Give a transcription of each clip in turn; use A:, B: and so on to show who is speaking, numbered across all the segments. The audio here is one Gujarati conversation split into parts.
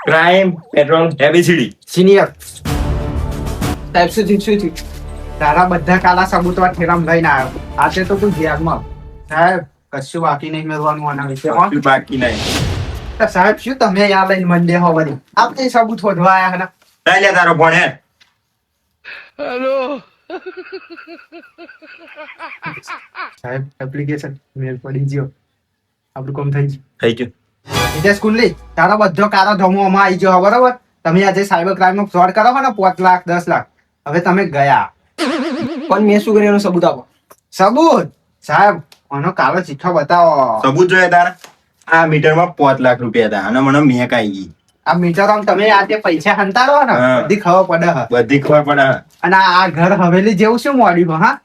A: Crime petrol ABCD.
B: સિનિયર સાહેબ શું થયું? તારા બધા કાલા સબૂતો આ ઠેરામ લઈને આવ્યો. આજે તો તું જેલમાં. સાહેબ કશું બાકી નહીં મેળવાનું આના વિશે હો.
A: કશું બાકી નહીં.
B: તો સાહેબ શું તમે યાર લઈને મંડે હો વળી આપણે સબૂત શોધવા આયા હતા.
A: લઈ લે તારો ફોન હે.
B: સાહેબ એપ્લિકેશન મેલ પડી ગયો. આપણું કામ થઈ ગયું.
A: થઈ ગયું.
B: એટલે સ્કૂલ લી તારો બધો કાળો ધમો આમાં આવી ગયો બરોબર. તમે આજે સાયબર ક્રાઇમ નો ફ્રોડ કરો છો ને 5 લાખ 10 લાખ હવે તમે ગયા.
C: પણ મેં શું કર્યું એનો સબૂત આપો.
B: સબૂત સાહેબ આનો કાળો ચિઠ્ઠો બતાવો.
A: સબૂત જોઈએ તારા? આ મીટરમાં 5 લાખ રૂપિયા હતા અને મને મેક આવી ગઈ.
B: આ મીટર આમ તમે આજે પૈસા હંતાડો ને
A: હા.
B: બધી ખબર પડે હ.
A: બધી ખબર પડે.
B: અને આ ઘર હવેલી જેવું શું મોડ્યું હા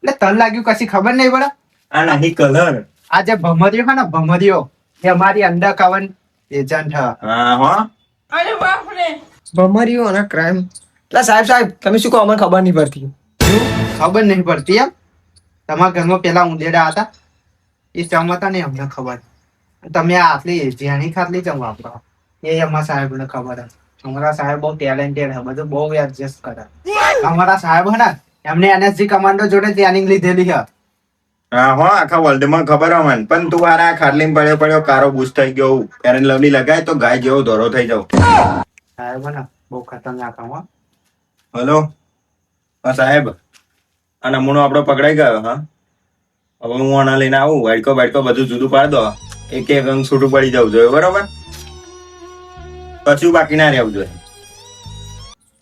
B: એટલે તન લાગ્યું કશી ખબર નહીં પડે.
A: આ નહીં કલર.
B: આ જે ભમરીઓ છે ને ભમરીઓ એ અમારી અંડર કવન એજન્ટ હ.
A: હા હો.
C: ભમરીઓ અને ક્રાઇમ એટલે સાહેબ તમે શું કહો અમને ખબર નહીં પડતી.
B: ખબર નહીં પડતી એમ. તમારા ઘરમાં પેલા ઉંદેડા હતા એ ચમતા નહીં અમને ખબર. તમે આ આટલી જેણી ખાટલી ચમ વાપરો એ અમારા સાહેબ ને ખબર હે. અમારા સાહેબ બહુ ટેલેન્ટેડ હે બધું બહુ એડજસ્ટ કરે. અમારા સાહેબ હે ને એમને એનએસજી કમાન્ડો જોડે ટ્રેનિંગ લીધેલી છે.
A: હા હો આખા વર્લ્ડ માં ખબર હો મને. પણ તું આ ખાટલી પડ્યો કારો બુશ થઈ ગયો. ફેર એન્ડ લવલી લગાય તો ગાય જેવો ધોરો થઈ જાવ.
B: સાહેબ હે ને બહુ ખતરનાક હો.
A: હલો હા સાહેબ આ નમૂનો આપણો પકડાઈ ગયો. હા હવે હું આના લઈને આવું. વાઇટકો બધું જુદું પાડ દો. એક એક અંગ છૂટું પડી જવું જોઈએ બરોબર. કશું બાકી ના રહેવું જોઈએ.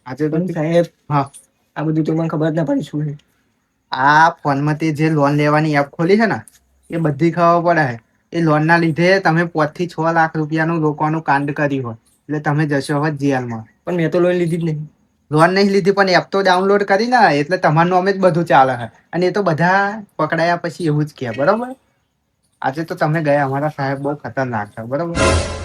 B: આજે તો
C: સાહેબ
B: હા
C: આ બધું તો મને ખબર જ ના પડી શું છે.
B: આ ફોનમાં તે જે લોન લેવાની એપ ખોલી છે ને એ બધી ખબર પડે છે. એ લોન ના લીધે તમે 5 થી 6 લાખ રૂપિયાનું લોકોનું કાંડ કર્યું હોય એટલે તમે જશો હવે જેલમાં.
C: પણ મેં તો લોન લીધી જ નહીં.
B: લોન નહીં લીધી પણ એપ તો ડાઉનલોડ કરી ને એટલે તમારું નામે જ બધું ચાલે છે. અને એ તો બધા પકડાયા પછી એવું જ કહે બરોબર. આજે તો તમે ગયા અમારા સાહેબ બહુ ખતરનાક છે બરોબર.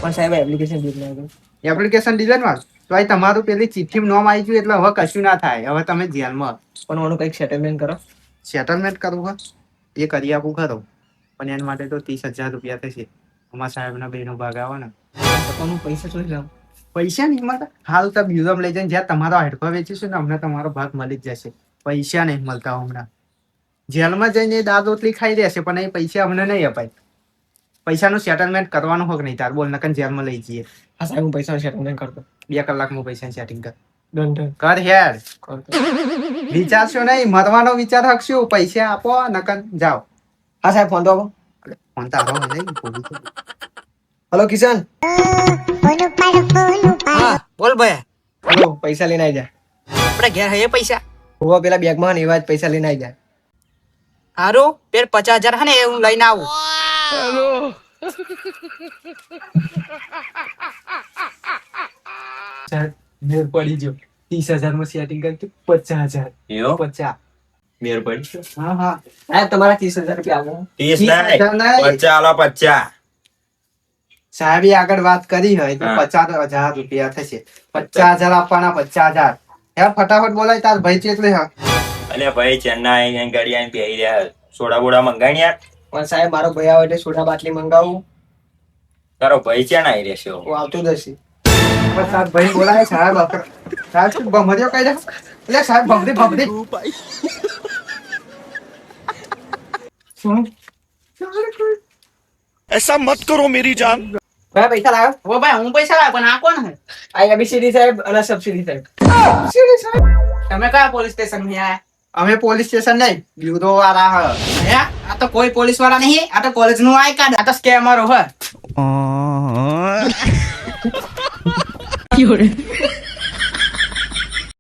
C: પણ સાહેબ એપ્લિકેશન ડીલ ના કર્યું.
B: એપ્લિકેશન ડિઝાઇન માં તો આ તમારું પેલી ચિઠ્ઠી નામ આવી ગયું એટલે હવે કશું ના થાય. હવે તમે જેલમાં.
C: પણ આનું કંઈક સેટલમેન્ટ કરો.
B: સેટલમેન્ટ કરવું હોય એ કરી આપું ખરો પણ એના માટે તો 30,000 રૂપિયા થશે. અમારા સાહેબના બેનો ભાગ આવે ને
C: પણ પૈસા ચોરી લાવ.
B: પૈસા નહીં મળતા. હાલ તો મ્યુઝિયમ લઈ જઈને જ્યાં તમારો હેડકો વેચીશું ને અમને તમારો ભાગ મળી જ જશે. પૈસા નહીં મળતા હમણાં. જેલમાં જઈને દાળ રોટલી ખાઈ રહેશે પણ એ પૈસા અમને નહીં અપાય. પૈસાનું સેટલમેન્ટ કરવાનું હોય નહીં તાર બોલ નકર જેલમાં લઈ જઈએ.
C: હા સાહેબ હું પૈસાનું સેટલમેન્ટ કરતો.
B: 2 કલાકમાં પૈસા સેટિંગ કર.
C: ડન
B: કર હેડ.
C: કરતો.
B: વિચારશો નહીં મરવાનો વિચાર રાખશું. પૈસા આપો નકર જાઓ.
C: હા સાહેબ ફોન તો આપો.
B: ફોન તારો નહીં બોલું તો.
C: હલો કિશન.
D: હા બોલ ભાઈ
C: હલો પૈસા લઈને આવી જા.
D: આપણે ઘેર હે પૈસા
C: હોવા પેલા બેગમાં ને એવા જ પૈસા લઈને આવી જા.
D: હારું પેર 50,000 હે ને એ હું લઈને આવું.
B: સાહેબ મેર પડી ગયો. 30,000 માં સેટિંગ કર્યું 50,000.
A: એવો
B: 50.
A: મેર પડી.
B: હા હા
C: સાહેબ તમારા 30,000 રૂપિયા આપો.
A: 30 નહીં 50 આલો 50.
B: સાહેબે આગળ વાત કરી હોય તો
A: હા.
B: 50,000 રૂપિયા થશે. 50,000 આપવાના 50,000. યાર ફટાફટ બોલાય તાર ભાઈ ચેટલે હા.
A: અલ્યા ભાઈ ચેન્નાઈ આઈને ગાડી આઈને બેહી રહ્યા. સોડા બોડા મંગાઈ યાર.
C: પણ સાહેબ મારો ભાઈ આવે એટલે સોડા બાટલી મંગાવું.
A: તારો ભાઈ ક્યાં આવી રહેશે?
C: હું આવતો જ હશે.
B: બસ સાહેબ ભાઈ બોલાય સાહેબ સાહેબ શું ભમર્યો કઈ દે એટલે સાહેબ ભમરી શું
E: ऐसा मत करो मेरी जान.
C: ભાઈ પૈસા લાવ્યો.
D: ઓ ભાઈ હું પૈસા લાવ પણ આ કોણ હે?
C: આ એબીસીડી સાહેબ અને સબસિડી સાહેબ.
D: તમે કયા પોલીસ સ્ટેશન માં આયા?
B: અમે પોલીસ સ્ટેશન નહીં બ્યુરો વાળા હ.
D: હે આ તો કોઈ પોલીસ વાળા નહીં. આ તો કોલેજ નું આઈ કાર્ડ. આ તો સ્કેમરો હે.